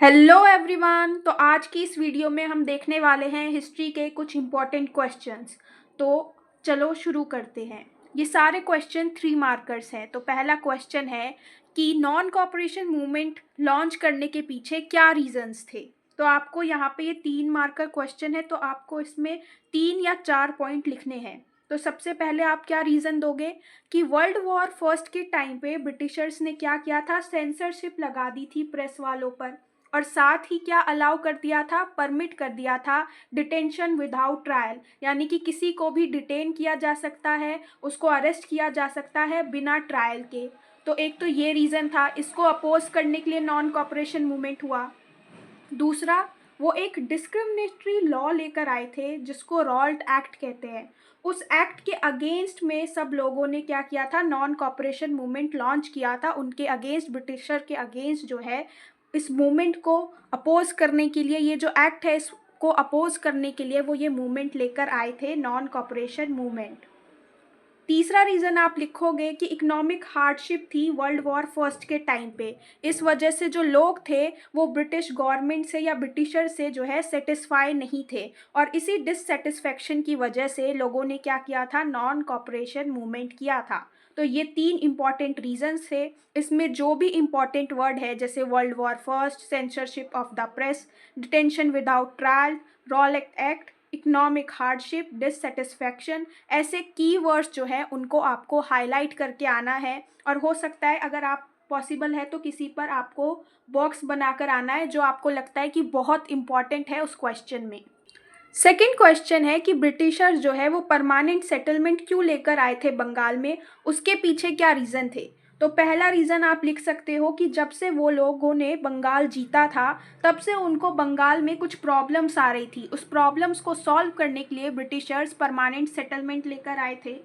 Hello everyone. तो आज की इस वीडियो में हम देखने वाले हैं हिस्ट्री के कुछ इम्पॉर्टेंट क्वेश्चंस। तो चलो शुरू करते हैं। ये सारे क्वेश्चन 3 मार्कर्स हैं। तो पहला क्वेश्चन है कि नॉन कॉपरेशन मूवमेंट लॉन्च करने के पीछे क्या रीजंस थे। तो आपको यहाँ पे ये 3 मार्कर क्वेश्चन है, तो आपको इसमें 3 या 4 पॉइंट लिखने हैं। तो सबसे पहले आप क्या रीज़न दोगे कि वर्ल्ड वॉर फर्स्ट के टाइम पे ब्रिटिशर्स ने क्या किया था, सेंसरशिप लगा दी थी प्रेस वालों पर, और साथ ही क्या अलाउ कर दिया था, परमिट कर दिया था डिटेंशन विदाउट ट्रायल, यानी कि किसी को भी डिटेन किया जा सकता है, उसको अरेस्ट किया जा सकता है बिना ट्रायल के। तो एक तो ये रीज़न था, इसको अपोज करने के लिए नॉन कॉपरेशन मूवमेंट हुआ। दूसरा, वो एक डिस्क्रिमिनेटरी लॉ लेकर आए थे जिसको रॉल्ट एक्ट कहते हैं। उस एक्ट के अगेंस्ट में सब लोगों ने क्या किया था, नॉन कॉपरेशन मूवमेंट लॉन्च किया था उनके अगेंस्ट, ब्रिटिशर के अगेंस्ट जो है। इस मूवमेंट को अपोज करने के लिए, ये जो एक्ट है इसको अपोज करने के लिए वो ये मूवमेंट लेकर आए थे, नॉन कॉपरेशन मूवमेंट। तीसरा रीज़न आप लिखोगे कि इकोनॉमिक हार्डशिप थी वर्ल्ड वॉर फर्स्ट के टाइम पे। इस वजह से जो लोग थे वो ब्रिटिश गवर्नमेंट से या ब्रिटिशर से जो है सेटिस्फाई नहीं थे, और इसी डिससेटिस्फैक्शन की वजह से लोगों ने क्या किया था, नॉन कॉपरेशन मूवमेंट किया था। तो ये 3 इंपॉर्टेंट रीजंस थे। इसमें जो भी इंपॉर्टेंट वर्ड है जैसे world war first, censorship of the press, detention without trial, Rowlatt act, economic hardship, dissatisfaction, ऐसे कीवर्ड्स जो है उनको आपको हाईलाइट करके आना है। और हो सकता है अगर आप पॉसिबल है तो किसी पर आपको बॉक्स बनाकर आना है जो आपको लगता है कि बहुत इंपॉर्टेंट है उस क्वेश्चन में। सेकेंड क्वेश्चन है कि ब्रिटिशर्स जो है वो परमानेंट सेटलमेंट क्यों लेकर आए थे बंगाल में, उसके पीछे क्या रीज़न थे। तो पहला रीज़न आप लिख सकते हो कि जब से वो लोगों ने बंगाल जीता था तब से उनको बंगाल में कुछ प्रॉब्लम्स आ रही थी, उस प्रॉब्लम्स को सॉल्व करने के लिए ब्रिटिशर्स परमानेंट सेटलमेंट लेकर आए थे।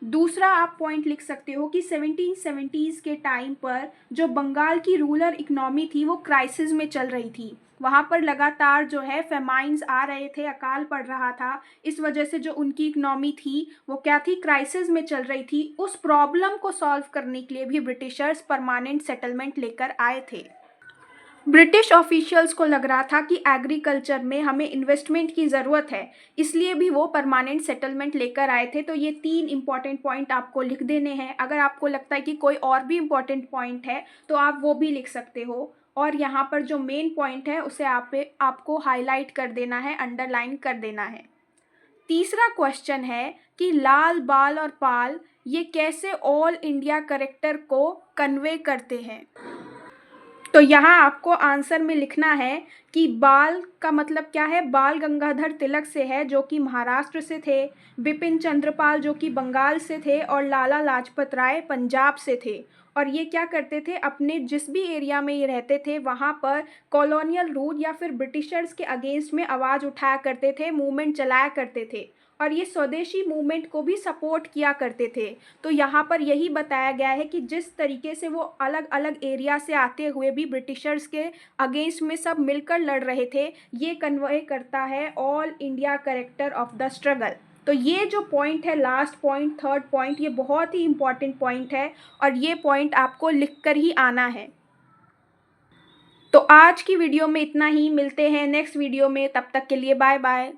दूसरा आप पॉइंट लिख सकते हो कि 1770s के टाइम पर जो बंगाल की रूरल इकनॉमी थी वो क्राइसिस में चल रही थी। वहाँ पर लगातार जो है फेमाइंस आ रहे थे, अकाल पड़ रहा था। इस वजह से जो उनकी इकनॉमी थी वो क्या थी, क्राइसिस में चल रही थी। उस प्रॉब्लम को सॉल्व करने के लिए भी ब्रिटिशर्स परमानेंट सेटलमेंट लेकर आए थे। ब्रिटिश ऑफिशियल्स को लग रहा था कि एग्रीकल्चर में हमें इन्वेस्टमेंट की ज़रूरत है, इसलिए भी वो परमानेंट सेटलमेंट लेकर आए थे। तो ये 3 इंपॉर्टेंट पॉइंट आपको लिख देने हैं। अगर आपको लगता है कि कोई और भी इम्पॉर्टेंट पॉइंट है तो आप वो भी लिख सकते हो, और यहाँ पर जो मेन पॉइंट है उसे आपको हाईलाइट कर देना है, अंडरलाइन कर देना है। तीसरा क्वेश्चन है कि लाल, बाल और पाल ये कैसे ऑल इंडिया कैरेक्टर को कन्वे करते हैं। तो यहाँ आपको आंसर में लिखना है कि बाल का मतलब क्या है, बाल गंगाधर तिलक से है जो कि महाराष्ट्र से थे, बिपिन चंद्रपाल जो कि बंगाल से थे, और लाला लाजपत राय पंजाब से थे। और ये क्या करते थे, अपने जिस भी एरिया में ये रहते थे वहाँ पर कॉलोनियल रूल या फिर ब्रिटिशर्स के अगेंस्ट में आवाज़ उठाया करते थे, मूवमेंट चलाया करते थे, और ये स्वदेशी मूवमेंट को भी सपोर्ट किया करते थे। तो यहाँ पर यही बताया गया है कि जिस तरीके से वो अलग अलग एरिया से आते हुए भी ब्रिटिशर्स के अगेंस्ट में सब मिलकर लड़ रहे थे, ये कन्वे करता है all India character of the struggle. तो ये जो पॉइंट है, लास्ट पॉइंट, थर्ड पॉइंट, ये बहुत ही इंपॉर्टेंट पॉइंट है और ये पॉइंट आपको लिखकर ही आना है। तो आज की वीडियो में इतना ही, मिलते हैं नेक्स्ट वीडियो में, तब तक के लिए बाय बाय।